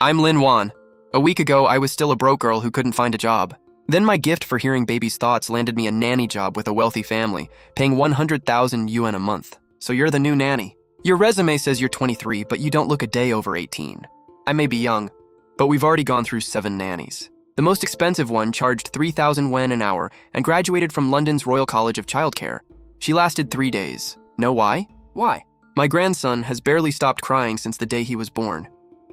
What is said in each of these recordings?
I'm Lin Wan. A week ago, I was still a broke girl who couldn't find a job. Then my gift for hearing baby's thoughts landed me a nanny job with a wealthy family, paying 100,000 yuan a month. So you're the new nanny. Your resume says you're 23, but you don't look a day over 18. I may be young, but we've already gone through 7 nannies. The most expensive one charged 3,000 yuan an hour and graduated from London's Royal College of Childcare. She lasted 3 days. Know why? Why? My grandson has barely stopped crying since the day he was born.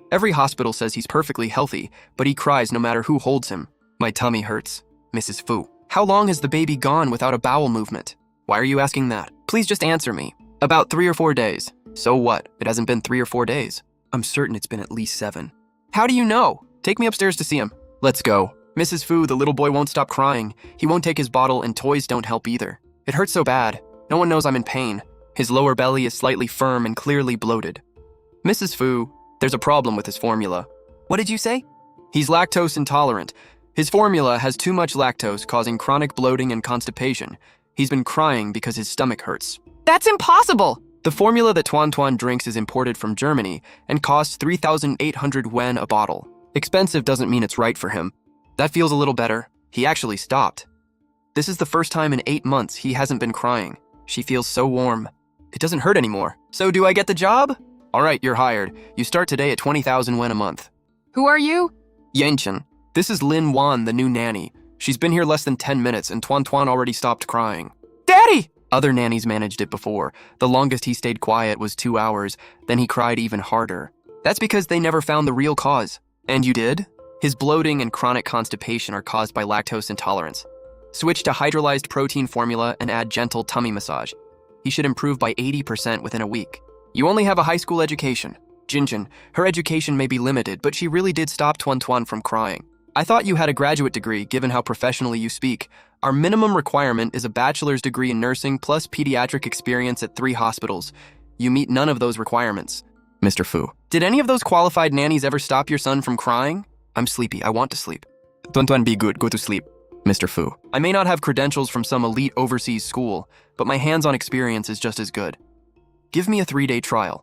Every hospital says he's perfectly healthy, but he cries no matter who holds him. My tummy hurts. Mrs. Fu. How long has the baby gone without a bowel movement? Why are you asking that? Please just answer me. About 3 or 4 days. So what? It hasn't been 3 or 4 days. I'm certain it's been at least 7. How do you know? Take me upstairs to see him. Let's go. Mrs. Fu, the little boy won't stop crying. He won't take his bottle and toys don't help either. It hurts so bad. No one knows I'm in pain. His lower belly is slightly firm and clearly bloated. Mrs. Fu, there's a problem with his formula. What did you say? He's lactose intolerant. His formula has too much lactose, causing chronic bloating and constipation. He's been crying because his stomach hurts. That's impossible! The formula that Tuan Tuan drinks is imported from Germany and costs 3,800 yuan a bottle. Expensive doesn't mean it's right for him. That feels a little better. He actually stopped. This is the first time in 8 months he hasn't been crying. She feels so warm. It doesn't hurt anymore. So do I get the job? All right, you're hired. You start today at 20,000 yuan a month. Who are you? Yanchen. This is Lin Wan, the new nanny. She's been here less than 10 minutes and Tuan Tuan already stopped crying. Daddy! Other nannies managed it before. The longest he stayed quiet was 2 hours, then he cried even harder. That's because they never found the real cause. And you did? His bloating and chronic constipation are caused by lactose intolerance. Switch to hydrolyzed protein formula and add gentle tummy massage. He should improve by 80% within a week. You only have a high school education. Jinjin, her education may be limited, but she really did stop Tuan Tuan from crying. I thought you had a graduate degree, given how professionally you speak. Our minimum requirement is a bachelor's degree in nursing plus pediatric experience at 3 hospitals. You meet none of those requirements. Mr. Fu. Did any of those qualified nannies ever stop your son from crying? I'm sleepy. I want to sleep. Tuan Tuan, be good. Go to sleep. Mr. Fu. I may not have credentials from some elite overseas school, but my hands-on experience is just as good. Give me a 3-day trial.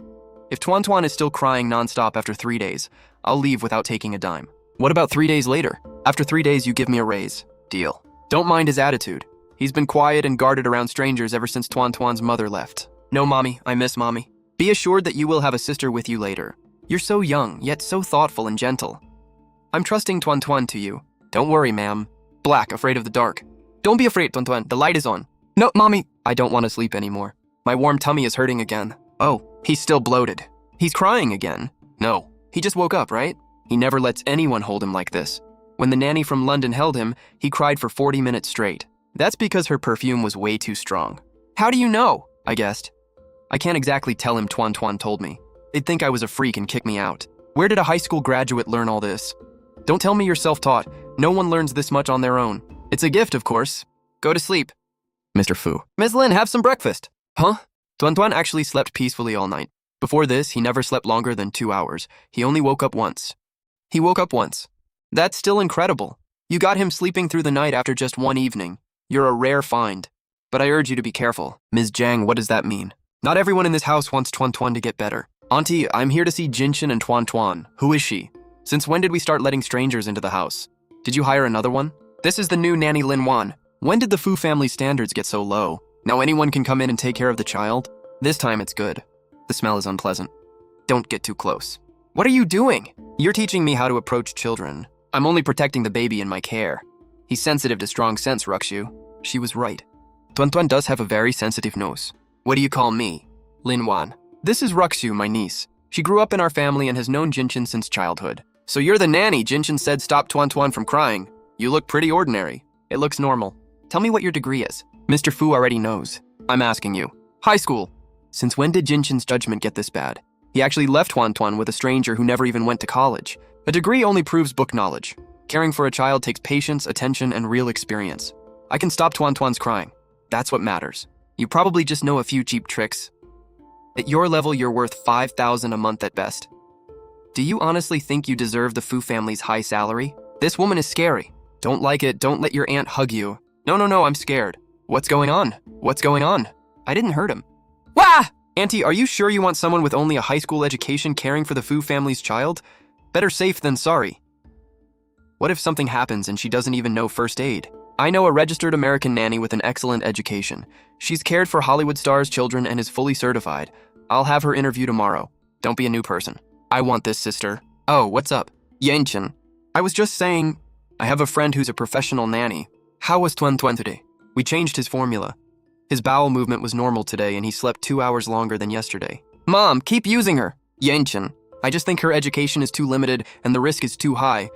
If Tuan Tuan is still crying nonstop after 3 days, I'll leave without taking a dime. What about 3 days later? After 3 days, you give me a raise. Deal. Don't mind his attitude. He's been quiet and guarded around strangers ever since Tuan Tuan's mother left. No, Mommy. I miss Mommy. Be assured that you will have a sister with you later. You're so young, yet so thoughtful and gentle. I'm trusting Tuan Tuan to you. Don't worry, ma'am. Black, afraid of the dark. Don't be afraid, Tuan Tuan. The light is on. No, Mommy. I don't want to sleep anymore. My warm tummy is hurting again. Oh, he's still bloated. He's crying again. No, he just woke up, right? He never lets anyone hold him like this. When the nanny from London held him, he cried for 40 minutes straight. That's because her perfume was way too strong. How do you know? I guessed. I can't exactly tell him Tuan Tuan told me. They'd think I was a freak and kick me out. Where did a high school graduate learn all this? Don't tell me you're self-taught. No one learns this much on their own. It's a gift, of course. Go to sleep. Mr. Fu. Ms. Lin, have some breakfast. Huh? Tuan Tuan actually slept peacefully all night. Before this, he never slept longer than 2 hours. He only woke up once. He woke up once. That's still incredible. You got him sleeping through the night after just 1 evening. You're a rare find. But I urge you to be careful. Ms. Zhang, what does that mean? Not everyone in this house wants Tuan Tuan to get better. Auntie, I'm here to see Jinshin and Tuan Tuan. Who is she? Since when did we start letting strangers into the house? Did you hire another one? This is the new nanny Lin Wan. When did the Fu family standards get so low? Now anyone can come in and take care of the child? This time it's good. The smell is unpleasant. Don't get too close. What are you doing? You're teaching me how to approach children. I'm only protecting the baby in my care. He's sensitive to strong scents, Ruxu. She was right. Tuan Tuan does have a very sensitive nose. What do you call me? Lin Wan. This is Ruxu, my niece. She grew up in our family and has known Jinshin since childhood. So you're the nanny Jinshin said stopped Tuan Tuan from crying. You look pretty ordinary. It looks normal. Tell me what your degree is. Mr. Fu already knows. I'm asking you. High school. Since when did Jinshin's judgment get this bad? He actually left Tuan Tuan with a stranger who never even went to college. A degree only proves book knowledge. Caring for a child takes patience, attention, and real experience. I can stop Tuan Tuan's crying. That's what matters. You probably just know a few cheap tricks. At your level, you're worth 5,000 a month at best. Do you honestly think you deserve the Fu family's high salary? This woman is scary. Don't like it, don't let your aunt hug you. No, I'm scared. What's going on? What's going on? I didn't hurt him. Wah! Auntie, are you sure you want someone with only a high school education caring for the Fu family's child? Better safe than sorry. What if something happens and she doesn't even know first aid? I know a registered American nanny with an excellent education. She's cared for Hollywood stars' children and is fully certified. I'll have her interview tomorrow. Don't be a new person. I want this, sister. Oh, what's up? Yanchen. I was just saying, I have a friend who's a professional nanny. How was Tuan Tuan today? We changed his formula. His bowel movement was normal today and he slept 2 hours longer than yesterday. Mom, keep using her. Yanchen. I just think her education is too limited and the risk is too high.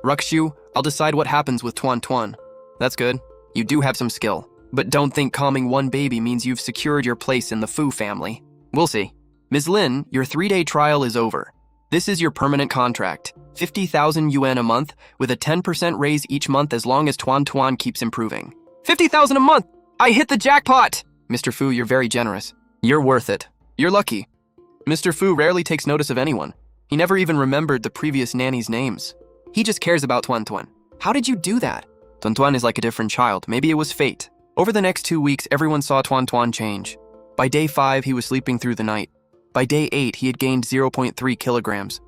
Rukshu, I'll decide what happens with Tuan Tuan. That's good. You do have some skill. But don't think calming one baby means you've secured your place in the Fu family. We'll see. Ms. Lin, your 3-day trial is over. This is your permanent contract. 50,000 yuan a month with a 10% raise each month as long as Tuan Tuan keeps improving. 50,000 a month! I hit the jackpot! Mr. Fu, you're very generous. You're worth it. You're lucky. Mr. Fu rarely takes notice of anyone. He never even remembered the previous nanny's names. He just cares about Tuan Tuan. How did you do that? Tuan Tuan is like a different child. Maybe it was fate. Over the next 2 weeks, everyone saw Tuan Tuan change. By day 5, he was sleeping through the night. By day 8, he had gained 0.3 kilograms.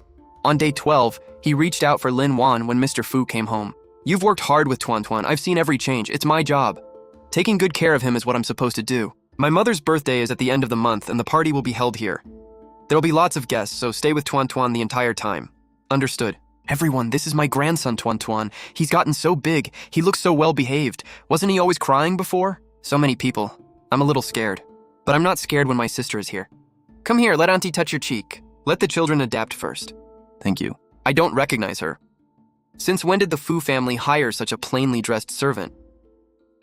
On day 12, he reached out for Lin Wan when Mr. Fu came home. You've worked hard with Tuan Tuan. I've seen every change. It's my job. Taking good care of him is what I'm supposed to do. My mother's birthday is at the end of the month and the party will be held here. There'll be lots of guests, so stay with Tuan Tuan the entire time. Understood. Everyone, this is my grandson, Tuan Tuan. He's gotten so big. He looks so well behaved. Wasn't he always crying before? So many people. I'm a little scared. But I'm not scared when my sister is here. Come here, let Auntie touch your cheek. Let the children adapt first. Thank you. I don't recognize her. Since when did the Fu family hire such a plainly dressed servant?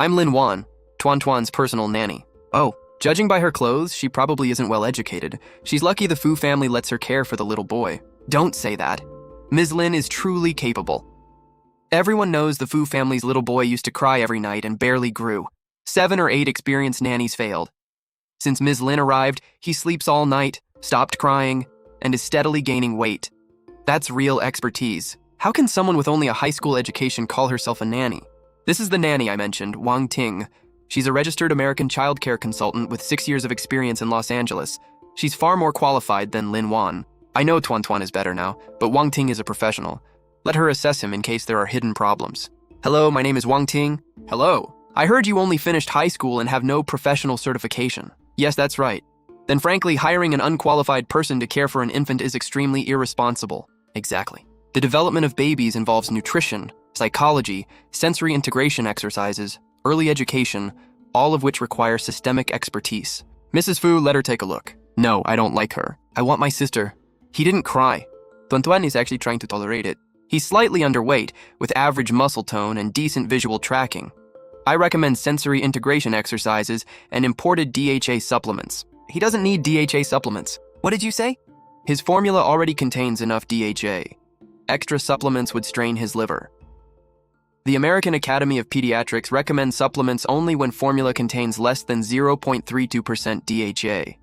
I'm Lin Wan, Tuan Tuan's personal nanny. Oh, judging by her clothes, she probably isn't well educated. She's lucky the Fu family lets her care for the little boy. Don't say that. Ms. Lin is truly capable. Everyone knows the Fu family's little boy used to cry every night and barely grew. 7 or 8 experienced nannies failed. Since Ms. Lin arrived, he sleeps all night, stopped crying, and is steadily gaining weight. That's real expertise. How can someone with only a high school education call herself a nanny? This is the nanny I mentioned, Wang Ting. She's a registered American childcare consultant with 6 years of experience in Los Angeles. She's far more qualified than Lin Wan. I know Tuan Tuan is better now, but Wang Ting is a professional. Let her assess him in case there are hidden problems. Hello, my name is Wang Ting. Hello. I heard you only finished high school and have no professional certification. Yes, that's right. Then frankly, hiring an unqualified person to care for an infant is extremely irresponsible. Exactly. The development of babies involves nutrition, psychology, sensory integration exercises, early education, all of which require systemic expertise. Mrs. Fu, let her take a look. No, I don't like her. I want my sister. He didn't cry. Tuan Tuan is actually trying to tolerate it. He's slightly underweight, with average muscle tone and decent visual tracking. I recommend sensory integration exercises and imported DHA supplements. He doesn't need DHA supplements. What did you say? His formula already contains enough DHA. Extra supplements would strain his liver. The American Academy of Pediatrics recommends supplements only when formula contains less than 0.32% DHA.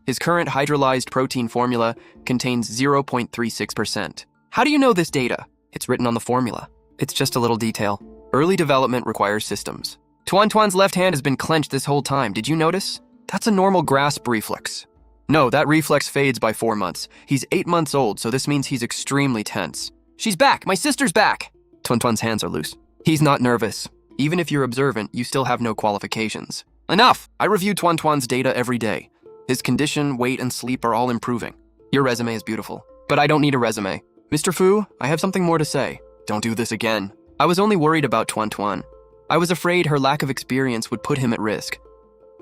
His current hydrolyzed protein formula contains 0.36%. How do you know this data? It's written on the formula. It's just a little detail. Early development requires systems. Tuan Tuan's left hand has been clenched this whole time. Did you notice? That's a normal grasp reflex. No, that reflex fades by 4 months. He's 8 months old, so this means he's extremely tense. She's back! My sister's back! Tuan Tuan's hands are loose. He's not nervous. Even if you're observant, you still have no qualifications. Enough! I review Tuan Tuan's data every day. His condition, weight, and sleep are all improving. Your resume is beautiful, but I don't need a resume. Mr. Fu, I have something more to say. Don't do this again. I was only worried about Tuan Tuan. I was afraid her lack of experience would put him at risk.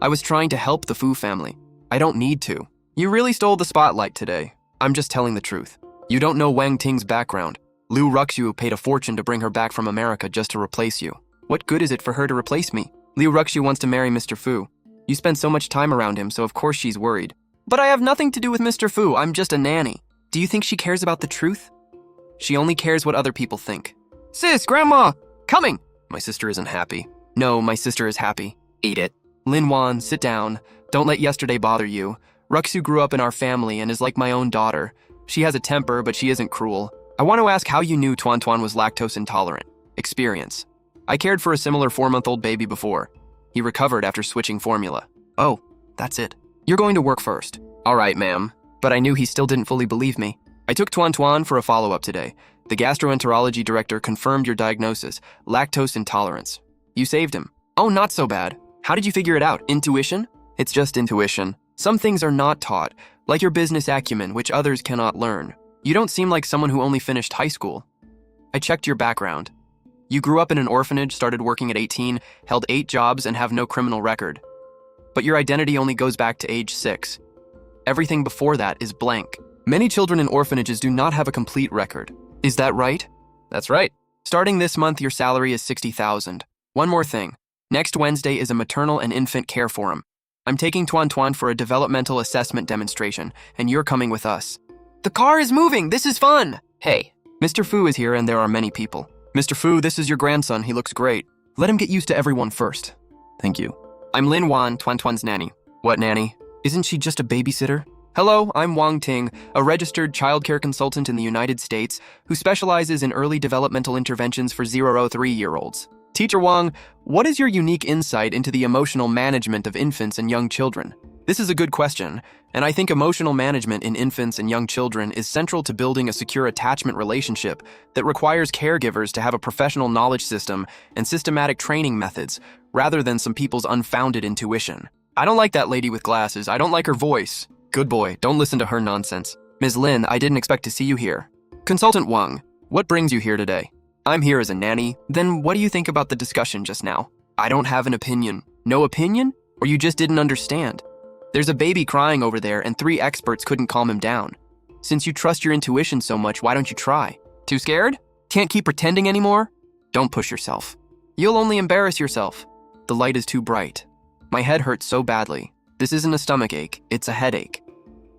I was trying to help the Fu family. I don't need to. You really stole the spotlight today. I'm just telling the truth. You don't know Wang Ting's background. Liu Ruxiu paid a fortune to bring her back from America just to replace you. What good is it for her to replace me? Liu Ruxiu wants to marry Mr. Fu. You spend so much time around him, so of course she's worried. But I have nothing to do with Mr. Fu. I'm just a nanny. Do you think she cares about the truth? She only cares what other people think. Sis, Grandma, coming! My sister isn't happy. No, my sister is happy. Eat it. Lin Wan, sit down. Don't let yesterday bother you. Ruxiu grew up in our family and is like my own daughter. She has a temper, but she isn't cruel. I want to ask how you knew Tuan Tuan was lactose intolerant. Experience. I cared for a similar 4-month-old baby before. He recovered after switching formula. Oh, that's it. You're going to work first. All right, ma'am. But I knew he still didn't fully believe me. I took Tuan Tuan for a follow-up today. The gastroenterology director confirmed your diagnosis, lactose intolerance. You saved him. Oh, not so bad. How did you figure it out? Intuition? It's just intuition. Some things are not taught, like your business acumen, which others cannot learn. You don't seem like someone who only finished high school. I checked your background. You grew up in an orphanage, started working at 18, held 8 jobs, and have no criminal record. But your identity only goes back to age 6. Everything before that is blank. Many children in orphanages do not have a complete record. Is that right? That's right. Starting this month, your salary is $60,000. One more thing. Next Wednesday is a maternal and infant care forum. I'm taking Tuan Tuan for a developmental assessment demonstration, and you're coming with us. The car is moving! This is fun! Hey, Mr. Fu is here and there are many people. Mr. Fu, this is your grandson. He looks great. Let him get used to everyone first. Thank you. I'm Lin Wan, Tuan Tuan's nanny. What nanny? Isn't she just a babysitter? Hello, I'm Wang Ting, a registered childcare consultant in the United States who specializes in early developmental interventions for 0 to 3-year-olds. Teacher Wang, what is your unique insight into the emotional management of infants and young children? This is a good question, and I think emotional management in infants and young children is central to building a secure attachment relationship that requires caregivers to have a professional knowledge system and systematic training methods, rather than some people's unfounded intuition. I don't like that lady with glasses. I don't like her voice. Good boy, don't listen to her nonsense. Ms. Lin, I didn't expect to see you here. Consultant Wang, what brings you here today? I'm here as a nanny. Then what do you think about the discussion just now? I don't have an opinion. No opinion? Or you just didn't understand? There's a baby crying over there and 3 experts couldn't calm him down. Since you trust your intuition so much, why don't you try? Too scared? Can't keep pretending anymore? Don't push yourself. You'll only embarrass yourself. The light is too bright. My head hurts so badly. This isn't a stomach ache, it's a headache.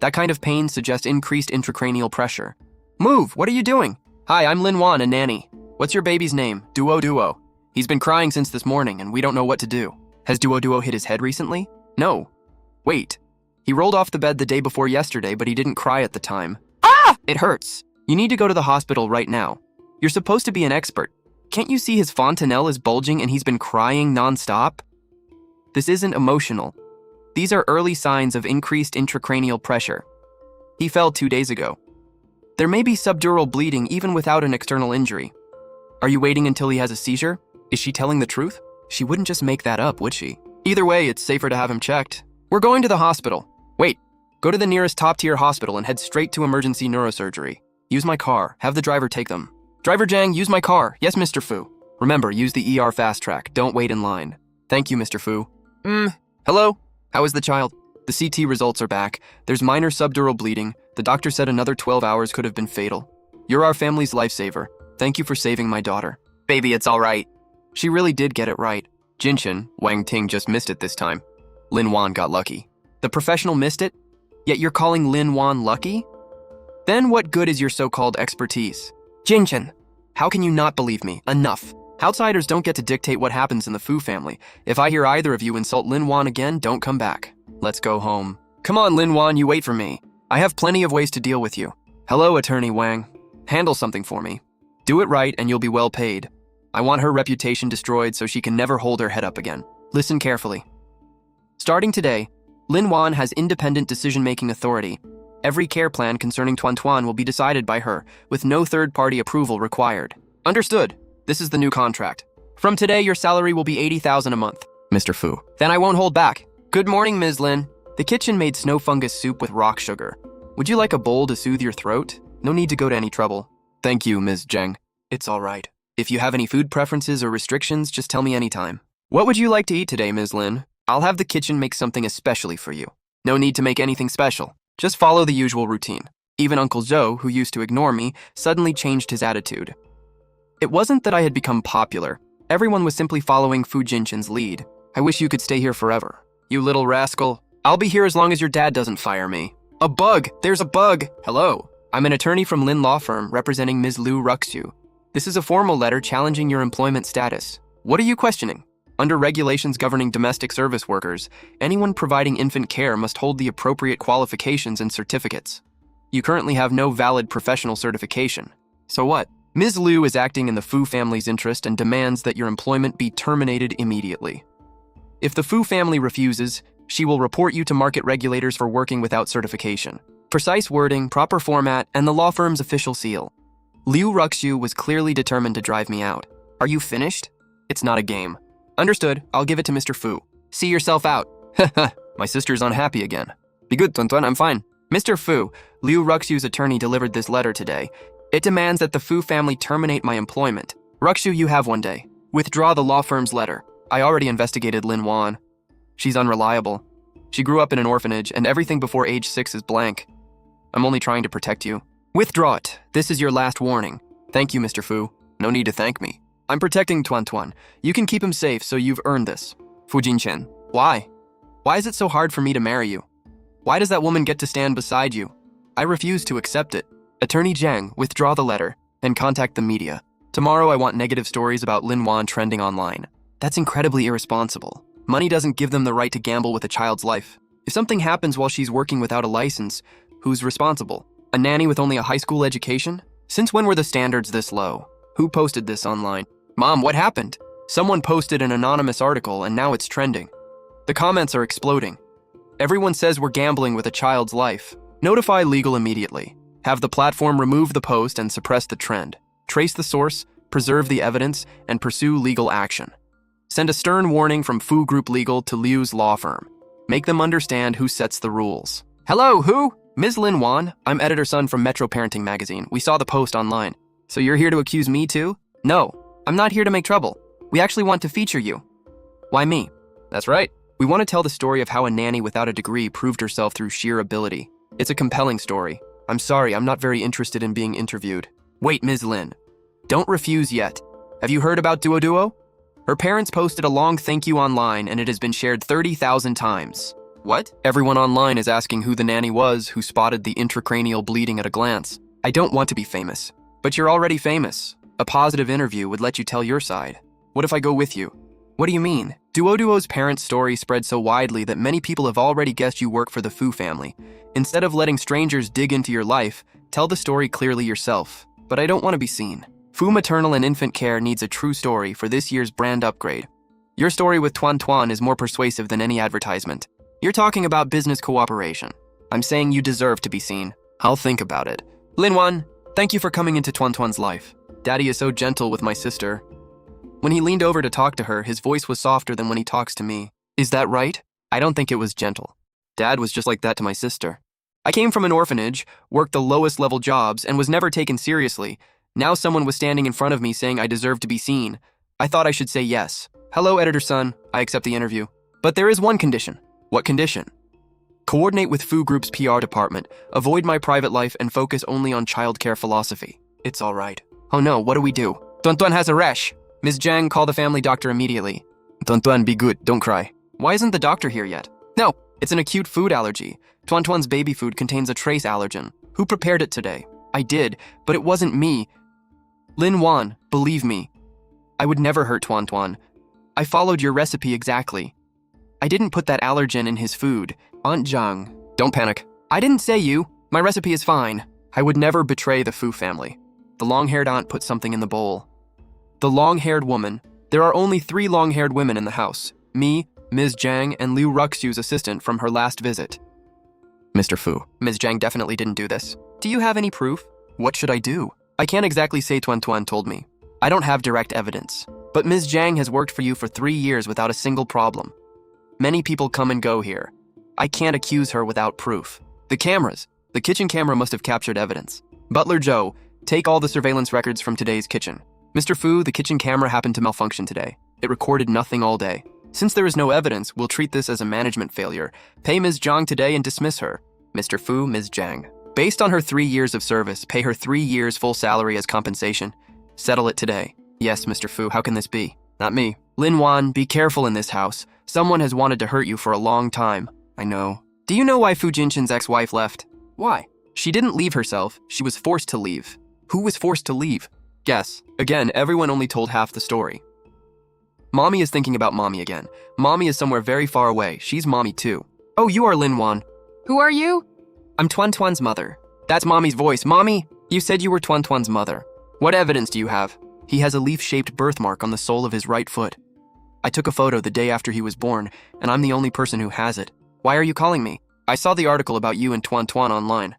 That kind of pain suggests increased intracranial pressure. Move, what are you doing? Hi, I'm Lin Wan, a nanny. What's your baby's name? Duo. He's been crying since this morning and we don't know what to do. Has Duo hit his head recently? No. Wait. He rolled off the bed the day before yesterday, but he didn't cry at the time. Ah! It hurts. You need to go to the hospital right now. You're supposed to be an expert. Can't you see his fontanelle is bulging and he's been crying nonstop? This isn't emotional. These are early signs of increased intracranial pressure. He fell 2 days ago. There may be subdural bleeding even without an external injury. Are you waiting until he has a seizure? Is she telling the truth? She wouldn't just make that up, would she? Either way, it's safer to have him checked. We're going to the hospital. Wait, go to the nearest top-tier hospital and head straight to emergency neurosurgery. Use my car. Have the driver take them. Driver Zhang, use my car. Yes, Mr. Fu. Remember, use the ER fast track. Don't wait in line. Thank you, Mr. Fu. Hello? How is the child? The CT results are back. There's minor subdural bleeding. The doctor said another 12 hours could have been fatal. You're our family's lifesaver. Thank you for saving my daughter. Baby, it's all right. She really did get it right. Jinshin, Wang Ting just missed it this time. Lin Wan got lucky. The professional missed it? Yet you're calling Lin Wan lucky? Then what good is your so-called expertise? Jinshin, how can you not believe me? Enough. Outsiders don't get to dictate what happens in the Fu family. If I hear either of you insult Lin Wan again, don't come back. Let's go home. Come on, Lin Wan, you wait for me. I have plenty of ways to deal with you. Hello, Attorney Wang. Handle something for me. Do it right and you'll be well paid. I want her reputation destroyed so she can never hold her head up again. Listen carefully. Starting today, Lin Wan has independent decision-making authority. Every care plan concerning Tuan Tuan will be decided by her, with no third-party approval required. Understood. This is the new contract. From today, your salary will be $80,000 a month. Mr. Fu. Then I won't hold back. Good morning, Ms. Lin. The kitchen made snow fungus soup with rock sugar. Would you like a bowl to soothe your throat? No need to go to any trouble. Thank you, Ms. Zheng. It's all right. If you have any food preferences or restrictions, just tell me anytime. What would you like to eat today, Ms. Lin? I'll have the kitchen make something especially for you. No need to make anything special. Just follow the usual routine. Even Uncle Zhou, who used to ignore me, suddenly changed his attitude. It wasn't that I had become popular. Everyone was simply following Fu Jinshin's lead. I wish you could stay here forever. You little rascal. I'll be here as long as your dad doesn't fire me. A bug! There's a bug! Hello. I'm an attorney from Lin Law Firm representing Ms. Liu Ruxu. This is a formal letter challenging your employment status. What are you questioning? Under regulations governing domestic service workers, anyone providing infant care must hold the appropriate qualifications and certificates. You currently have no valid professional certification. So what? Ms. Liu is acting in the Fu family's interest and demands that your employment be terminated immediately. If the Fu family refuses, she will report you to market regulators for working without certification. Precise wording, proper format, and the law firm's official seal. Liu Ruxu was clearly determined to drive me out. Are you finished? It's not a game. Understood, I'll give it to Mr. Fu. See yourself out. Haha, my sister's unhappy again. Be good, Tuan, I'm fine. Mr. Fu, Liu Ruxu's attorney delivered this letter today. It demands that the Fu family terminate my employment. Ruxu, you have one day. Withdraw the law firm's letter. I already investigated Lin Wan. She's unreliable. She grew up in an orphanage, and everything before age 6 is blank. I'm only trying to protect you. Withdraw it. This is your last warning. Thank you, Mr. Fu. No need to thank me. I'm protecting Tuan. You can keep him safe, so you've earned this. Fu Jinchen. Why? Why is it so hard for me to marry you? Why does that woman get to stand beside you? I refuse to accept it. Attorney Jiang, withdraw the letter, and contact the media. Tomorrow I want negative stories about Lin Wan trending online. That's incredibly irresponsible. Money doesn't give them the right to gamble with a child's life. If something happens while she's working without a license, who's responsible? A nanny with only a high school education? Since when were the standards this low? Who posted this online? Mom, what happened? Someone posted an anonymous article and now it's trending. The comments are exploding. Everyone says we're gambling with a child's life. Notify legal immediately. Have the platform remove the post and suppress the trend. Trace the source, preserve the evidence, and pursue legal action. Send a stern warning from Fu Group Legal to Liu's law firm. Make them understand who sets the rules. Hello, who? Ms. Lin Wan, I'm Editor Sun from Metro Parenting Magazine. We saw the post online. So you're here to accuse me too? No, I'm not here to make trouble. We actually want to feature you. Why me? That's right. We want to tell the story of how a nanny without a degree proved herself through sheer ability. It's a compelling story. I'm sorry, I'm not very interested in being interviewed. Wait, Ms. Lin. Don't refuse yet. Have you heard about Duo? Her parents posted a long thank you online and it has been shared 30,000 times. What? Everyone online is asking who the nanny was who spotted the intracranial bleeding at a glance. I don't want to be famous, but you're already famous. A positive interview would let you tell your side. What if I go with you? What do you mean? Duo's parents' story spread so widely that many people have already guessed you work for the Fu family. Instead of letting strangers dig into your life, tell the story clearly yourself. But I don't want to be seen. Fu Maternal and Infant Care needs a true story for this year's brand upgrade. Your story with Tuan is more persuasive than any advertisement. You're talking about business cooperation. I'm saying you deserve to be seen. I'll think about it. Lin Wan, thank you for coming into Tuan's life. Daddy is so gentle with my sister. When he leaned over to talk to her, his voice was softer than when he talks to me. Is that right? I don't think it was gentle. Dad was just like that to my sister. I came from an orphanage, worked the lowest level jobs, and was never taken seriously. Now someone was standing in front of me saying I deserved to be seen. I thought I should say yes. Hello, Editor Sun. I accept the interview. But there is one condition. What condition? Coordinate with Fu Group's PR department, avoid my private life, and focus only on childcare philosophy. It's all right. Oh no, what do we do? Tuan has a rash. Ms. Jiang, call the family doctor immediately. Tuan, be good, don't cry. Why isn't the doctor here yet? No, it's an acute food allergy. Tuan's baby food contains a trace allergen. Who prepared it today? I did, but it wasn't me. Lin Wan, believe me. I would never hurt Tuan. I followed your recipe exactly. I didn't put that allergen in his food. Aunt Zhang, don't panic. I didn't say you. My recipe is fine. I would never betray the Fu family. The long-haired aunt put something in the bowl. The long-haired woman. There are only 3 long-haired women in the house. Me, Ms. Jiang, and Liu Ruxu's assistant from her last visit. Mr. Fu, Ms. Jiang definitely didn't do this. Do you have any proof? What should I do? I can't exactly say Tuan told me. I don't have direct evidence. But Ms. Jiang has worked for you for 3 years without a single problem. Many people come and go here. I can't accuse her without proof. The cameras. The kitchen camera must have captured evidence. Butler Joe, take all the surveillance records from today's kitchen. Mr. Fu, the kitchen camera happened to malfunction today. It recorded nothing all day. Since there is no evidence, we'll treat this as a management failure. Pay Ms. Jiang today and dismiss her. Mr. Fu, Ms. Jiang. Based on her 3 years of service, pay her 3 years full salary as compensation. Settle it today. Yes, Mr. Fu, how can this be? Not me. Lin Wan, be careful in this house. Someone has wanted to hurt you for a long time. I know. Do you know why Fu Jinshin's ex-wife left? Why? She didn't leave herself. She was forced to leave. Who was forced to leave? Guess. Again, everyone only told half the story. Mommy is thinking about Mommy again. Mommy is somewhere very far away. She's Mommy too. Oh, you are Lin Wan. Who are you? I'm Tuan's mother. That's Mommy's voice. Mommy, you said you were Tuan's mother. What evidence do you have? He has a leaf-shaped birthmark on the sole of his right foot. I took a photo the day after he was born, and I'm the only person who has it. Why are you calling me? I saw the article about you and Tuan online.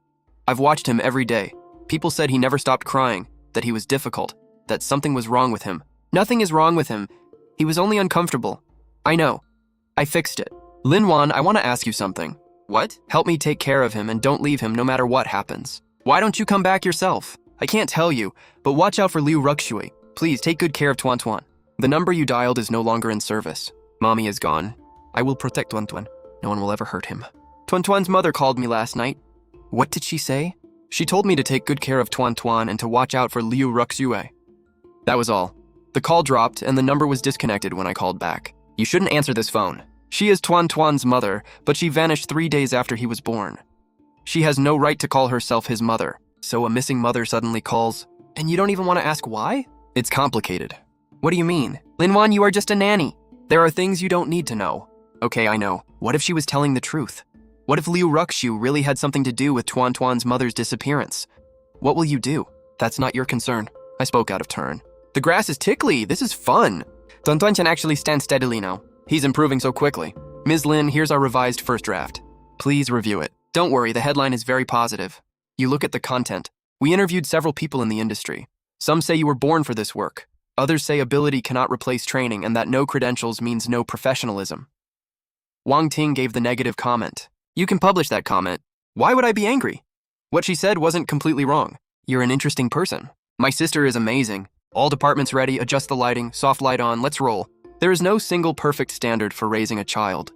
I've watched him every day. People said he never stopped crying, that he was difficult, that something was wrong with him. Nothing is wrong with him. He was only uncomfortable. I know. I fixed it. Linwan, I want to ask you something. What? Help me take care of him and don't leave him no matter what happens. Why don't you come back yourself? I can't tell you, but watch out for Liu Ruxue. Please take good care of Tuan Tuan. The number you dialed is no longer in service. Mommy is gone. I will protect Tuan Tuan. No one will ever hurt him. Tuan Tuan's mother called me last night. What did she say? She told me to take good care of Tuan Tuan and to watch out for Liu Ruxue. That was all. The call dropped and the number was disconnected when I called back. You shouldn't answer this phone. She is Tuan Tuan's mother, but she vanished 3 days after he was born. She has no right to call herself his mother. So a missing mother suddenly calls, and you don't even want to ask why? It's complicated. What do you mean? Linwan, you are just a nanny. There are things you don't need to know. Okay, I know. What if she was telling the truth? What if Liu Ruxu really had something to do with Tuan Tuan's mother's disappearance? What will you do? That's not your concern. I spoke out of turn. The grass is tickly. This is fun. Tuan Tuan can actually stand steadily now. He's improving so quickly. Ms. Lin, here's our revised first draft. Please review it. Don't worry, the headline is very positive. You look at the content. We interviewed several people in the industry. Some say you were born for this work. Others say ability cannot replace training and that no credentials means no professionalism. Wang Ting gave the negative comment. You can publish that comment. Why would I be angry? What she said wasn't completely wrong. You're an interesting person. My sister is amazing. All departments ready, adjust the lighting, soft light on, let's roll. There is no single perfect standard for raising a child.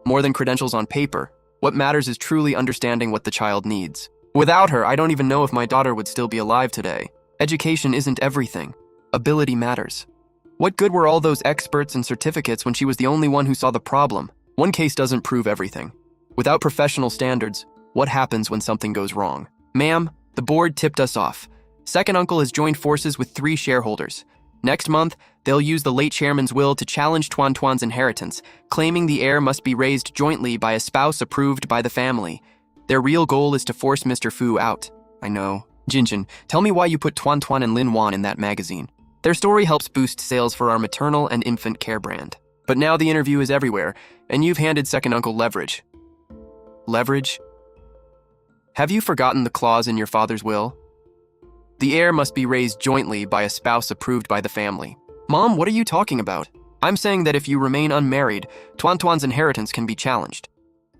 More than credentials on paper, what matters is truly understanding what the child needs. Without her, I don't even know if my daughter would still be alive today. Education isn't everything. Ability matters. What good were all those experts and certificates when she was the only one who saw the problem? One case doesn't prove everything. Without professional standards, what happens when something goes wrong? Ma'am, the board tipped us off. Second uncle has joined forces with 3 shareholders. Next month, they'll use the late chairman's will to challenge Tuan Tuan's inheritance, claiming the heir must be raised jointly by a spouse approved by the family. Their real goal is to force Mr. Fu out. I know. Jinjin, tell me why you put Tuan Tuan and Lin Wan in that magazine. Their story helps boost sales for our maternal and infant care brand. But now the interview is everywhere, and you've handed second uncle leverage. Leverage? Have you forgotten the clause in your father's will? The heir must be raised jointly by a spouse approved by the family. Mom, what are you talking about? I'm saying that if you remain unmarried, Tuan Tuan's inheritance can be challenged.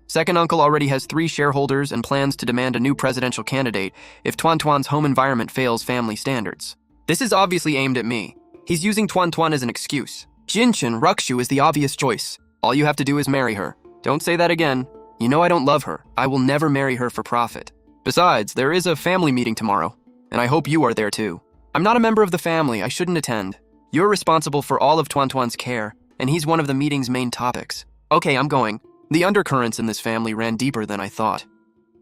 Second uncle already has 3 shareholders and plans to demand a new presidential candidate if Tuan Tuan's home environment fails family standards. This is obviously aimed at me. He's using Tuan Tuan as an excuse. Jinshin Ruxu is the obvious choice. All you have to do is marry her. Don't say that again. You know I don't love her. I will never marry her for profit. Besides, there is a family meeting tomorrow, and I hope you are there too. I'm not a member of the family. I shouldn't attend. You're responsible for all of Tuan Tuan's care, and he's one of the meeting's main topics. Okay, I'm going. The undercurrents in this family ran deeper than I thought.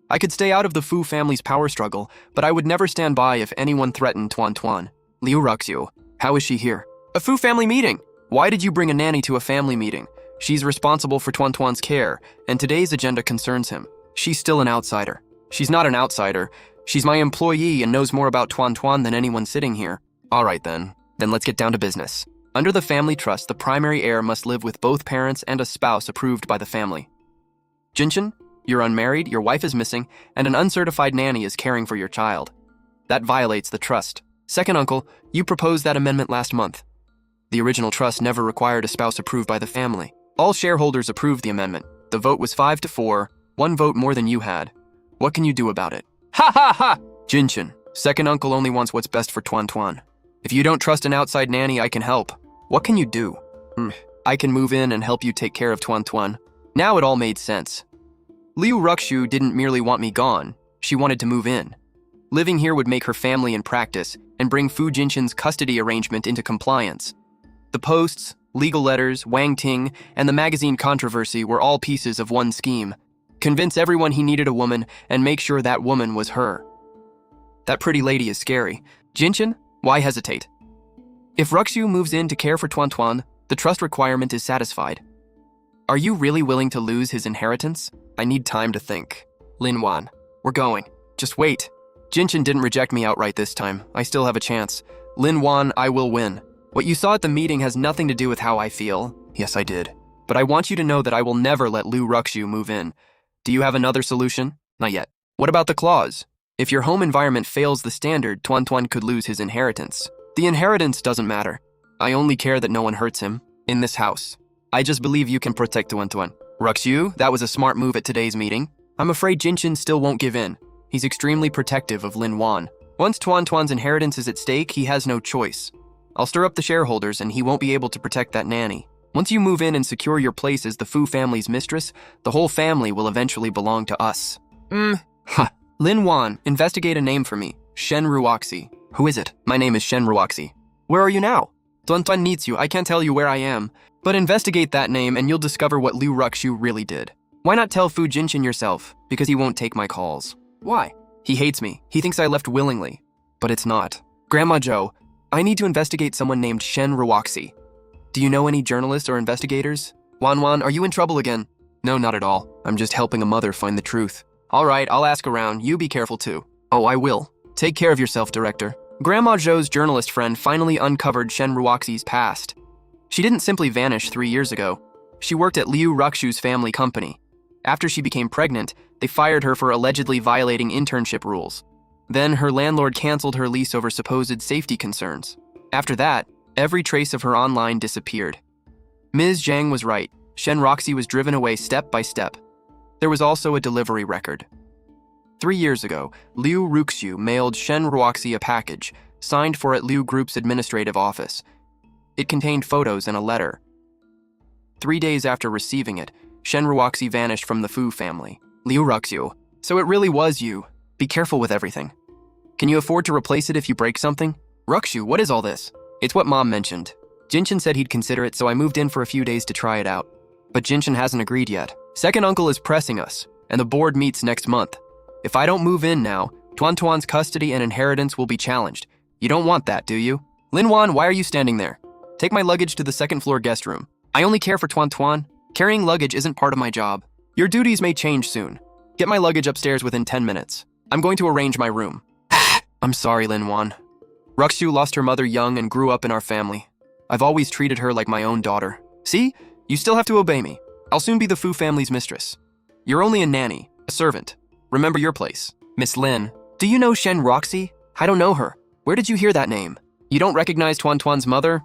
I could stay out of the Fu family's power struggle, but I would never stand by if anyone threatened Tuan Tuan. Liu Ruxu, how is she here? A Fu family meeting! Why did you bring a nanny to a family meeting? She's responsible for Tuan Tuan's care, and today's agenda concerns him. She's still an outsider. She's not an outsider. She's my employee and knows more about Tuan Tuan than anyone sitting here. All right then. Then let's get down to business. Under the family trust, the primary heir must live with both parents and a spouse approved by the family. Jinshin, you're unmarried, your wife is missing, and an uncertified nanny is caring for your child. That violates the trust. Second uncle, you proposed that amendment last month. The original trust never required a spouse approved by the family. All shareholders approved the amendment. The vote was 5-4, 1 vote more than you had. What can you do about it? Ha ha ha! Jinshin, second uncle only wants what's best for Tuan Tuan. If you don't trust an outside nanny, I can help. What can you do? I can move in and help you take care of Tuan Tuan. Now it all made sense. Liu Ruxu didn't merely want me gone, she wanted to move in. Living here would make her family in practice and bring Fu Jinshin's custody arrangement into compliance. The posts, legal letters, Wang Ting, and the magazine controversy were all pieces of one scheme. Convince everyone he needed a woman and make sure that woman was her. That pretty lady is scary. Jinshin, why hesitate? If Ruxu moves in to care for Tuan Tuan, the trust requirement is satisfied. Are you really willing to lose his inheritance? I need time to think. Lin Wan, we're going. Just wait. Jinshin didn't reject me outright this time. I still have a chance. Lin Wan, I will win. What you saw at the meeting has nothing to do with how I feel. Yes, I did. But I want you to know that I will never let Liu Ruxu move in. Do you have another solution? Not yet. What about the clause? If your home environment fails the standard, Tuan Tuan could lose his inheritance. The inheritance doesn't matter. I only care that no one hurts him in this house. I just believe you can protect Tuan Tuan. Ruxu, that was a smart move at today's meeting. I'm afraid Jinshin still won't give in. He's extremely protective of Lin Wan. Once Tuan Tuan's inheritance is at stake, he has no choice. I'll stir up the shareholders and he won't be able to protect that nanny. Once you move in and secure your place as the Fu family's mistress, the whole family will eventually belong to us. Lin Wan, investigate a name for me. Shen Ruoxi. Who is it? My name is Shen Ruoxi. Where are you now? Tuan Tuan needs you. I can't tell you where I am. But investigate that name and you'll discover what Liu Ruxu really did. Why not tell Fu Jinshin yourself? Because he won't take my calls. Why? He hates me. He thinks I left willingly. But it's not. Grandma Joe, I need to investigate someone named Shen Ruoxi. Do you know any journalists or investigators? Wan, are you in trouble again? No, not at all. I'm just helping a mother find the truth. All right, I'll ask around. You be careful too. Oh, I will. Take care of yourself, Director. Grandma Zhou's journalist friend finally uncovered Shen Ruoxi's past. She didn't simply vanish 3 years ago. She worked at Liu Ruxu's family company. After she became pregnant, they fired her for allegedly violating internship rules. Then her landlord canceled her lease over supposed safety concerns. After that, every trace of her online disappeared. Ms. Zhang was right. Shen Ruoxi was driven away step by step. There was also a delivery record. 3 years ago, Liu Ruxu mailed Shen Ruoxi a package, signed for at Liu Group's administrative office. It contained photos and a letter. 3 days after receiving it, Shen Ruoxi vanished from the Fu family. Liu Ruxu. So it really was you. Be careful with everything. Can you afford to replace it if you break something? Ruxu, what is all this? It's what Mom mentioned. Jinshin said he'd consider it, so I moved in for a few days to try it out. But Jinshin hasn't agreed yet. Second uncle is pressing us, and the board meets next month. If I don't move in now, Tuan Tuan's custody and inheritance will be challenged. You don't want that, do you? Lin Wan, why are you standing there? Take my luggage to the second floor guest room. I only care for Tuan Tuan. Carrying luggage isn't part of my job. Your duties may change soon. Get my luggage upstairs within 10 minutes. I'm going to arrange my room. I'm sorry, Lin Wan. Ruxu lost her mother young and grew up in our family. I've always treated her like my own daughter. See? You still have to obey me. I'll soon be the Fu family's mistress. You're only a nanny, a servant. Remember your place. Miss Lin, do you know Shen Ruoxi? I don't know her. Where did you hear that name? You don't recognize Tuan Tuan's mother?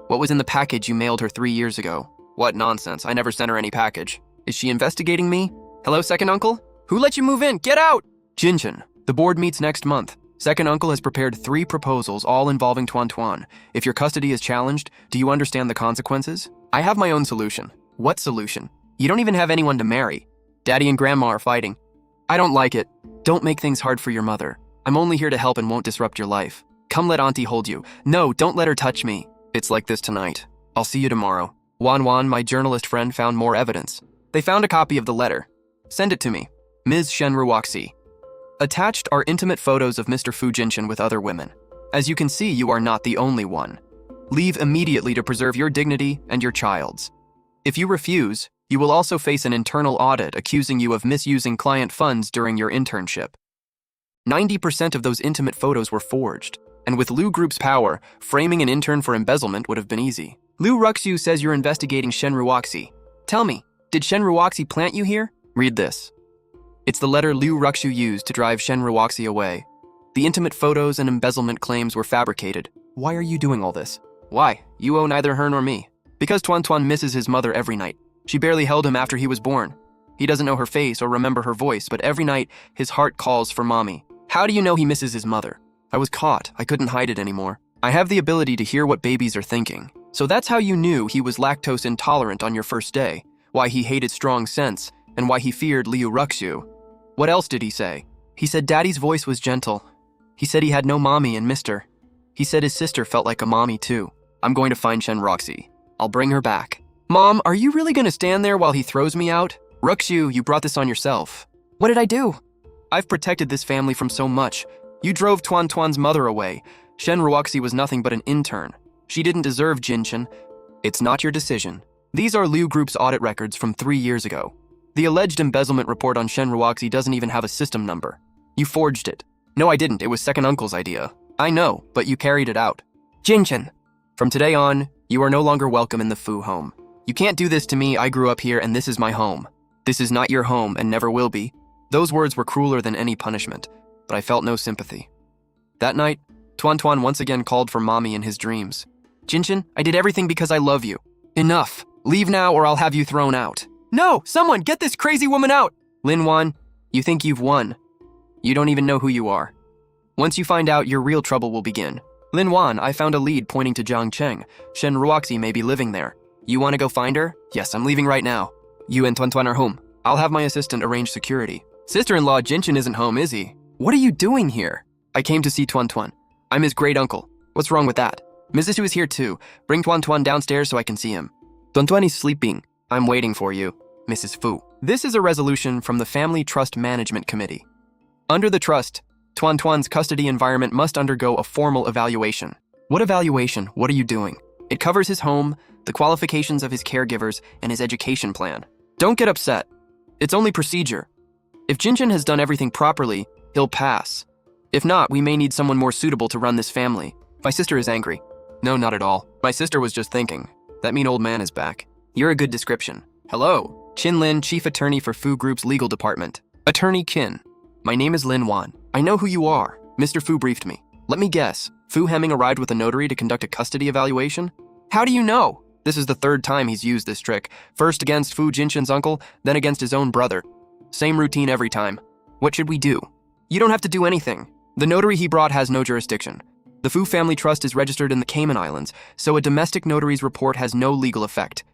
What was in the package you mailed her 3 years ago? What nonsense, I never sent her any package. Is she investigating me? Hello, second uncle? Who let you move in? Get out! Jinshin, the board meets next month. Second uncle has prepared 3 proposals, all involving Tuan Tuan. If your custody is challenged, do you understand the consequences? I have my own solution. What solution? You don't even have anyone to marry. Daddy and Grandma are fighting. I don't like it. Don't make things hard for your mother. I'm only here to help and won't disrupt your life. Come let Auntie hold you. No, don't let her touch me. It's like this tonight. I'll see you tomorrow. Wan, my journalist friend, found more evidence. They found a copy of the letter. Send it to me. Ms. Shen Ruoxi. Attached are intimate photos of Mr. Fu Jinshin with other women. As you can see, you are not the only one. Leave immediately to preserve your dignity and your child's. If you refuse, you will also face an internal audit accusing you of misusing client funds during your internship. 90% of those intimate photos were forged, and with Liu Group's power, framing an intern for embezzlement would have been easy. Liu Ruxu says you're investigating Shen Ruoxi. Tell me, did Shen Ruoxi plant you here? Read this. It's the letter Liu Ruxu used to drive Shen Ruoxi away. The intimate photos and embezzlement claims were fabricated. Why are you doing all this? Why? You owe neither her nor me. Because Tuan Tuan misses his mother every night. She barely held him after he was born. He doesn't know her face or remember her voice, but every night his heart calls for mommy. How do you know he misses his mother? I was caught. I couldn't hide it anymore. I have the ability to hear what babies are thinking. So that's how you knew he was lactose intolerant on your first day, why he hated strong scents, and why he feared Liu Ruxu. What else did he say? He said Daddy's voice was gentle. He said he had no mommy and missed her. He said his sister felt like a mommy too. I'm going to find Shen Ruoxi. I'll bring her back. Mom, are you really going to stand there while he throws me out? Ruxu, you brought this on yourself. What did I do? I've protected this family from so much. You drove Tuan Tuan's mother away. Shen Ruoxi was nothing but an intern. She didn't deserve Jinshin. It's not your decision. These are Liu Group's audit records from 3 years ago. The alleged embezzlement report on Shen Ruoxi doesn't even have a system number. You forged it. No, I didn't. It was second uncle's idea. I know, but you carried it out. Jinshin. From today on, you are no longer welcome in the Fu home. You can't do this to me. I grew up here and this is my home. This is not your home and never will be. Those words were crueler than any punishment, but I felt no sympathy. That night, Tuan Tuan once again called for mommy in his dreams. Jinshin, I did everything because I love you. Enough. Leave now or I'll have you thrown out. No, someone get this crazy woman out. Lin Wan, you think you've won. You don't even know who you are. Once you find out, your real trouble will begin. Lin Wan, I found a lead pointing to Jiang Cheng. Shen Ruoxi may be living there. You want to go find her? Yes, I'm leaving right now. You and Tuan Tuan are home. I'll have my assistant arrange security. Sister-in-law Jinshin isn't home, is he? What are you doing here? I came to see Tuan Tuan. I'm his great uncle. What's wrong with that? Mrs. Hu is here too. Bring Tuan Tuan downstairs so I can see him. Tuan Tuan is sleeping. I'm waiting for you, Mrs. Fu. This is a resolution from the Family Trust Management Committee. Under the trust, Tuan Tuan's custody environment must undergo a formal evaluation. What evaluation? What are you doing? It covers his home, the qualifications of his caregivers, and his education plan. Don't get upset. It's only procedure. If Jinshin has done everything properly, he'll pass. If not, we may need someone more suitable to run this family. My sister is angry. No, not at all. My sister was just thinking. That mean old man is back. You're a good description. Hello. Qin Lin, Chief Attorney for Fu Group's legal department. Attorney Qin. My name is Lin Wan. I know who you are. Mr. Fu briefed me. Let me guess. Fu Hemming arrived with a notary to conduct a custody evaluation? How do you know? This is the third time he's used this trick. First against Fu Jinshin's uncle, then against his own brother. Same routine every time. What should we do? You don't have to do anything. The notary he brought has no jurisdiction. The Fu Family Trust is registered in the Cayman Islands, so a domestic notary's report has no legal effect.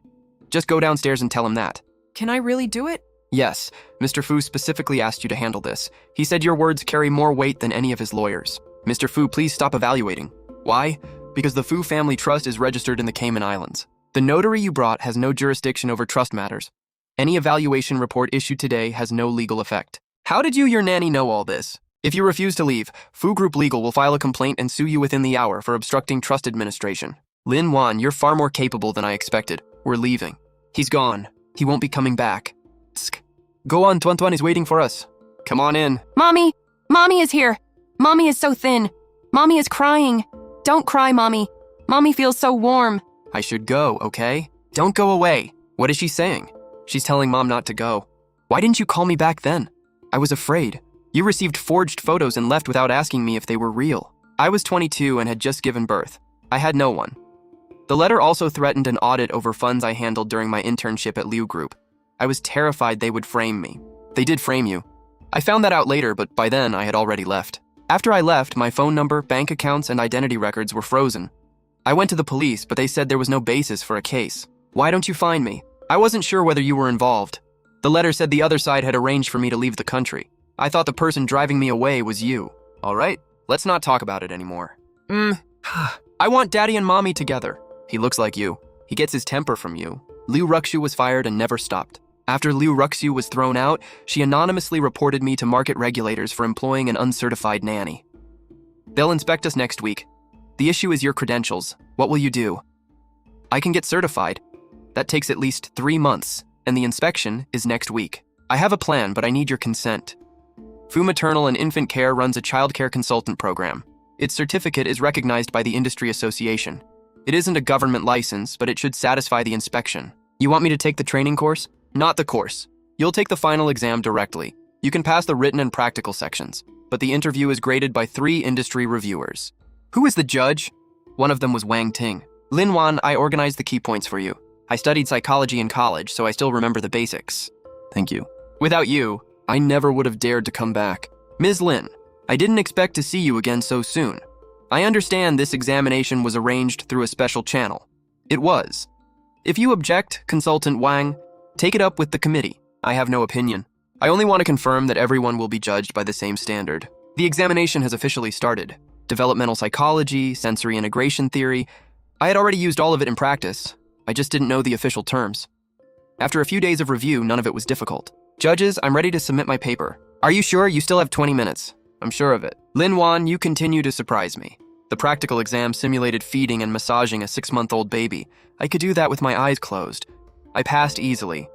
Just go downstairs and tell him that. Can I really do it? Yes, Mr. Fu specifically asked you to handle this. He said your words carry more weight than any of his lawyers. Mr. Fu, please stop evaluating. Why? Because the Fu Family Trust is registered in the Cayman Islands. The notary you brought has no jurisdiction over trust matters. Any evaluation report issued today has no legal effect. How did you, your nanny, know all this? If you refuse to leave, Fu Group Legal will file a complaint and sue you within the hour for obstructing trust administration. Lin Wan, you're far more capable than I expected. We're leaving. He's gone. He won't be coming back. Tsk. Go on, Tuan Tuan is waiting for us. Come on in. Mommy! Mommy is here! Mommy is so thin. Mommy is crying. Don't cry, Mommy. Mommy feels so warm. I should go, okay? Don't go away. What is she saying? She's telling Mom not to go. Why didn't you call me back then? I was afraid. You received forged photos and left without asking me if they were real. I was 22 and had just given birth. I had no one. The letter also threatened an audit over funds I handled during my internship at Liu Group. I was terrified they would frame me. They did frame you. I found that out later, but by then I had already left. After I left, my phone number, bank accounts, and identity records were frozen. I went to the police, but they said there was no basis for a case. Why don't you find me? I wasn't sure whether you were involved. The letter said the other side had arranged for me to leave the country. I thought the person driving me away was you. All right, let's not talk about it anymore. I want Daddy and Mommy together. He looks like you. He gets his temper from you. Liu Ruxu was fired and never stopped. After Liu Ruxu was thrown out, she anonymously reported me to market regulators for employing an uncertified nanny. They'll inspect us next week. The issue is your credentials. What will you do? I can get certified. That takes at least 3 months, and the inspection is next week. I have a plan, but I need your consent. Fu Maternal and Infant Care runs a childcare consultant program. Its certificate is recognized by the Industry Association. It isn't a government license, but it should satisfy the inspection. You want me to take the training course? Not the course. You'll take the final exam directly. You can pass the written and practical sections, but the interview is graded by 3 industry reviewers. Who is the judge? One of them was Wang Ting. Lin Wan, I organized the key points for you. I studied psychology in college, so I still remember the basics. Thank you. Without you, I never would have dared to come back. Ms. Lin, I didn't expect to see you again so soon. I understand this examination was arranged through a special channel. It was. If you object, Consultant Wang, take it up with the committee. I have no opinion. I only want to confirm that everyone will be judged by the same standard. The examination has officially started. Developmental psychology, sensory integration theory. I had already used all of it in practice. I just didn't know the official terms. After a few days of review, none of it was difficult. Judges, I'm ready to submit my paper. Are you sure? You still have 20 minutes. I'm sure of it. Lin Wan, you continue to surprise me. The practical exam simulated feeding and massaging a 6-month-old baby. I could do that with my eyes closed. I passed easily.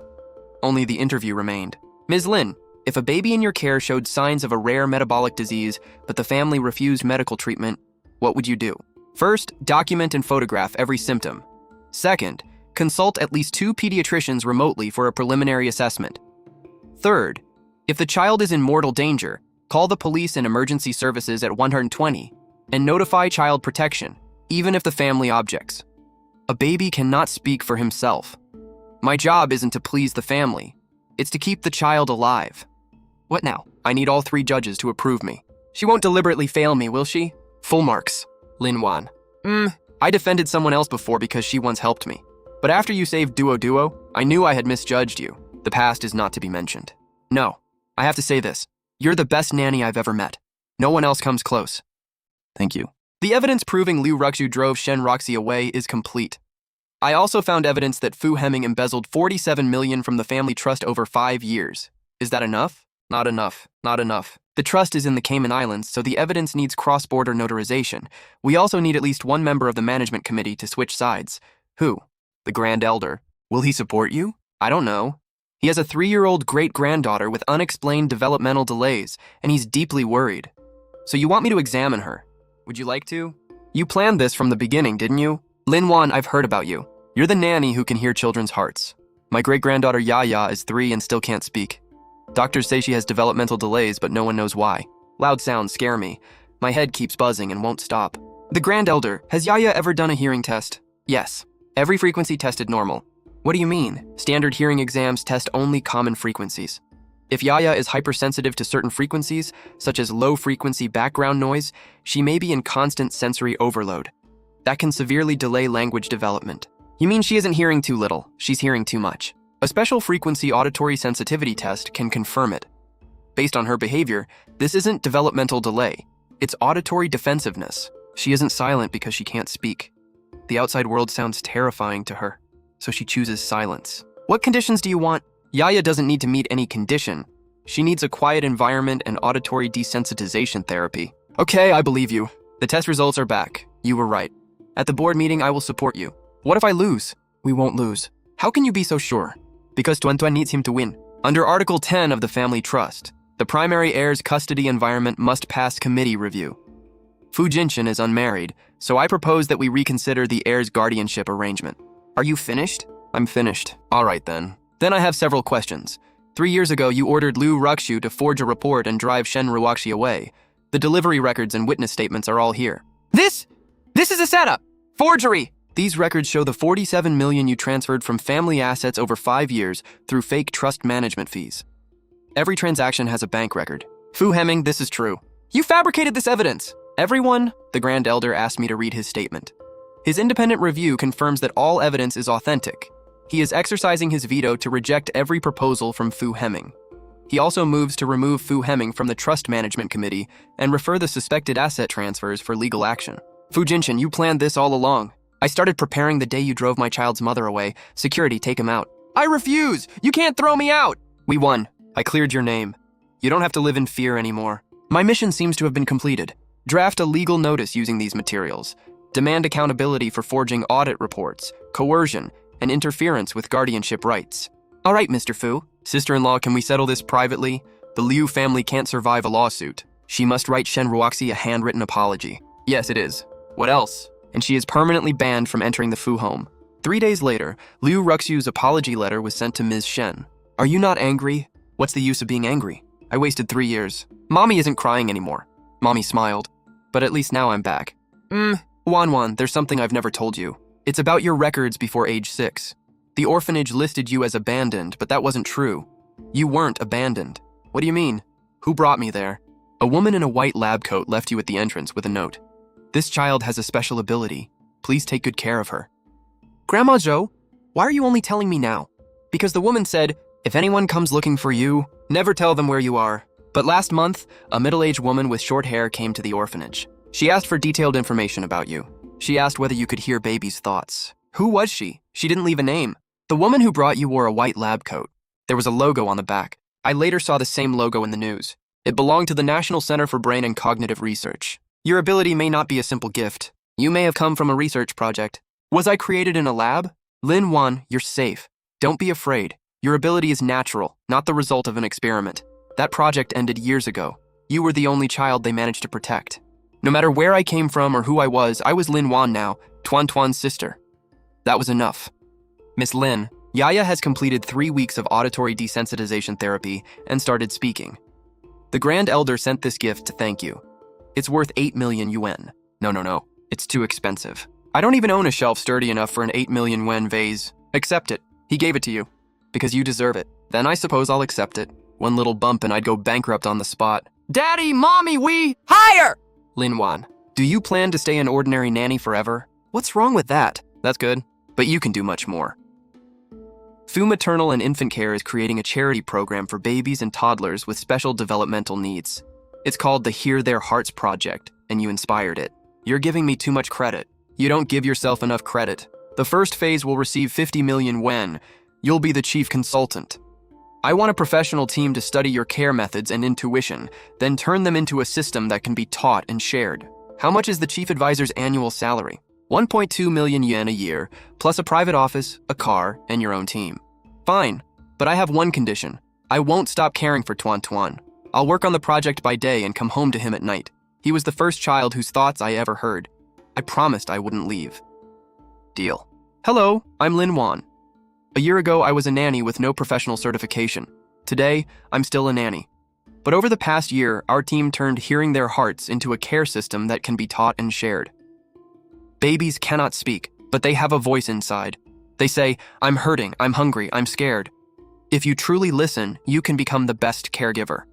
Only the interview remained. Ms. Lin, if a baby in your care showed signs of a rare metabolic disease, but the family refused medical treatment, what would you do? First, document and photograph every symptom. Second, consult at least 2 pediatricians remotely for a preliminary assessment. Third, If the child is in mortal danger, call the police and emergency services at 120 and notify child protection, even if the family objects. A baby cannot speak for himself. My job isn't to please the family. It's to keep the child alive. What now? I need all 3 judges to approve me. She won't deliberately fail me, will she? Full marks. Lin Wan. I defended someone else before because she once helped me. But after you saved Duo, I knew I had misjudged you. The past is not to be mentioned. No, I have to say this. You're the best nanny I've ever met. No one else comes close. Thank you. The evidence proving Liu Ruxu drove Shen Roxy away is complete. I also found evidence that Fu Heming embezzled $47 million from the family trust over 5 years. Is that enough? Not enough. Not enough. The trust is in the Cayman Islands, so the evidence needs cross-border notarization. We also need at least one member of the management committee to switch sides. Who? The Grand Elder. Will he support you? I don't know. He has a 3-year-old great-granddaughter with unexplained developmental delays, and he's deeply worried. So you want me to examine her? Would you like to? You planned this from the beginning, didn't you? Lin Wan, I've heard about you. You're the nanny who can hear children's hearts. My great-granddaughter Yaya is 3 and still can't speak. Doctors say she has developmental delays, but no one knows why. Loud sounds scare me. My head keeps buzzing and won't stop. The Grand Elder, has Yaya ever done a hearing test? Yes. Every frequency tested normal. What do you mean? Standard hearing exams test only common frequencies. If Yaya is hypersensitive to certain frequencies, such as low-frequency background noise, she may be in constant sensory overload. That can severely delay language development. You mean she isn't hearing too little, she's hearing too much. A special frequency auditory sensitivity test can confirm it. Based on her behavior, this isn't developmental delay. It's auditory defensiveness. She isn't silent because she can't speak. The outside world sounds terrifying to her, so she chooses silence. What conditions do you want? Yaya doesn't need to meet any condition. She needs a quiet environment and auditory desensitization therapy. Okay, I believe you. The test results are back. You were right. At the board meeting, I will support you. What if I lose? We won't lose. How can you be so sure? Because Tuan Tuan needs him to win. Under Article 10 of the Family Trust, the primary heir's custody environment must pass committee review. Fu Jinshan is unmarried, so I propose that we reconsider the heir's guardianship arrangement. Are you finished? I'm finished. All right then. Then I have several questions. 3 years ago, you ordered Liu Ruxu to forge a report and drive Shen Ruoxi away. The delivery records and witness statements are all here. This is a setup! Forgery! These records show the 47 million you transferred from family assets over 5 years through fake trust management fees. Every transaction has a bank record. Fu Heming, this is true. You fabricated this evidence. Everyone, the Grand Elder asked me to read his statement. His independent review confirms that all evidence is authentic. He is exercising his veto to reject every proposal from Fu Heming. He also moves to remove Fu Heming from the Trust Management Committee and refer the suspected asset transfers for legal action. Fu Jinshan, you planned this all along. I started preparing the day you drove my child's mother away. Security, take him out. I refuse! You can't throw me out! We won. I cleared your name. You don't have to live in fear anymore. My mission seems to have been completed. Draft a legal notice using these materials. Demand accountability for forging audit reports, coercion, and interference with guardianship rights. All right, Mr. Fu. Sister-in-law, can we settle this privately? The Liu family can't survive a lawsuit. She must write Shen Ruoxi a handwritten apology. Yes, it is. What else? And she is permanently banned from entering the Fu home. 3 days later, Liu Ruxu's apology letter was sent to Ms. Shen. Are you not angry? What's the use of being angry? I wasted 3 years. Mommy isn't crying anymore. Mommy smiled. But at least now I'm back. Wan, there's something I've never told you. It's about your records before age 6. The orphanage listed you as abandoned, but that wasn't true. You weren't abandoned. What do you mean? Who brought me there? A woman in a white lab coat left you at the entrance with a note. This child has a special ability. Please take good care of her. Grandma Zhou, why are you only telling me now? Because the woman said, if anyone comes looking for you, never tell them where you are. But last month, a middle-aged woman with short hair came to the orphanage. She asked for detailed information about you. She asked whether you could hear baby's thoughts. Who was she? She didn't leave a name. The woman who brought you wore a white lab coat. There was a logo on the back. I later saw the same logo in the news. It belonged to the National Center for Brain and Cognitive Research. Your ability may not be a simple gift. You may have come from a research project. Was I created in a lab? Lin Wan, you're safe. Don't be afraid. Your ability is natural, not the result of an experiment. That project ended years ago. You were the only child they managed to protect. No matter where I came from or who I was Lin Wan now, Tuan Tuan's sister. That was enough. Miss Lin, Yaya has completed 3 weeks of auditory desensitization therapy and started speaking. The Grand Elder sent this gift to thank you. It's worth 8 million yuan. No. It's too expensive. I don't even own a shelf sturdy enough for an 8 million yuan vase. Accept it. He gave it to you. Because you deserve it. Then I suppose I'll accept it. One little bump and I'd go bankrupt on the spot. Daddy, Mommy, we hire! Lin Wan, do you plan to stay an ordinary nanny forever? What's wrong with that? That's good, but you can do much more. Fu Maternal and Infant Care is creating a charity program for babies and toddlers with special developmental needs. It's called the Hear Their Hearts Project, and you inspired it. You're giving me too much credit. You don't give yourself enough credit. The first phase will receive 50 million yuan. You'll be the chief consultant. I want a professional team to study your care methods and intuition, then turn them into a system that can be taught and shared. How much is the chief advisor's annual salary? 1.2 million yuan a year, plus a private office, a car, and your own team. Fine, but I have one condition. I won't stop caring for Tuan Tuan. I'll work on the project by day and come home to him at night. He was the first child whose thoughts I ever heard. I promised I wouldn't leave. Deal. Hello, I'm Lin Wan. A year ago, I was a nanny with no professional certification. Today, I'm still a nanny. But over the past year, our team turned Hearing Their Hearts into a care system that can be taught and shared. Babies cannot speak, but they have a voice inside. They say, I'm hurting, I'm hungry, I'm scared. If you truly listen, you can become the best caregiver.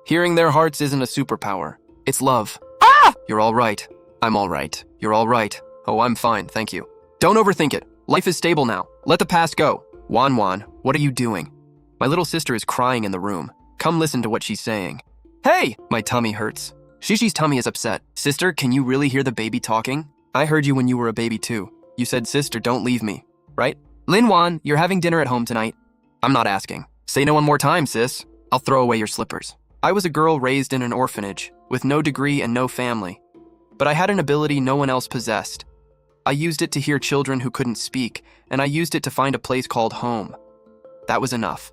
Hearing Their Hearts isn't a superpower. It's love. Ah! You're all right. I'm all right. You're all right. Oh, I'm fine, thank you. Don't overthink it. Life is stable now. Let the past go. Wan, what are you doing? My little sister is crying in the room. Come listen to what she's saying. Hey! My tummy hurts. Shishi's tummy is upset. Sister, can you really hear the baby talking? I heard you when you were a baby too. You said, sister, don't leave me, right? Lin Wan, you're having dinner at home tonight. I'm not asking. Say no one more time, sis. I'll throw away your slippers. I was a girl raised in an orphanage, with no degree and no family. But I had an ability no one else possessed. I used it to hear children who couldn't speak, and I used it to find a place called home. That was enough.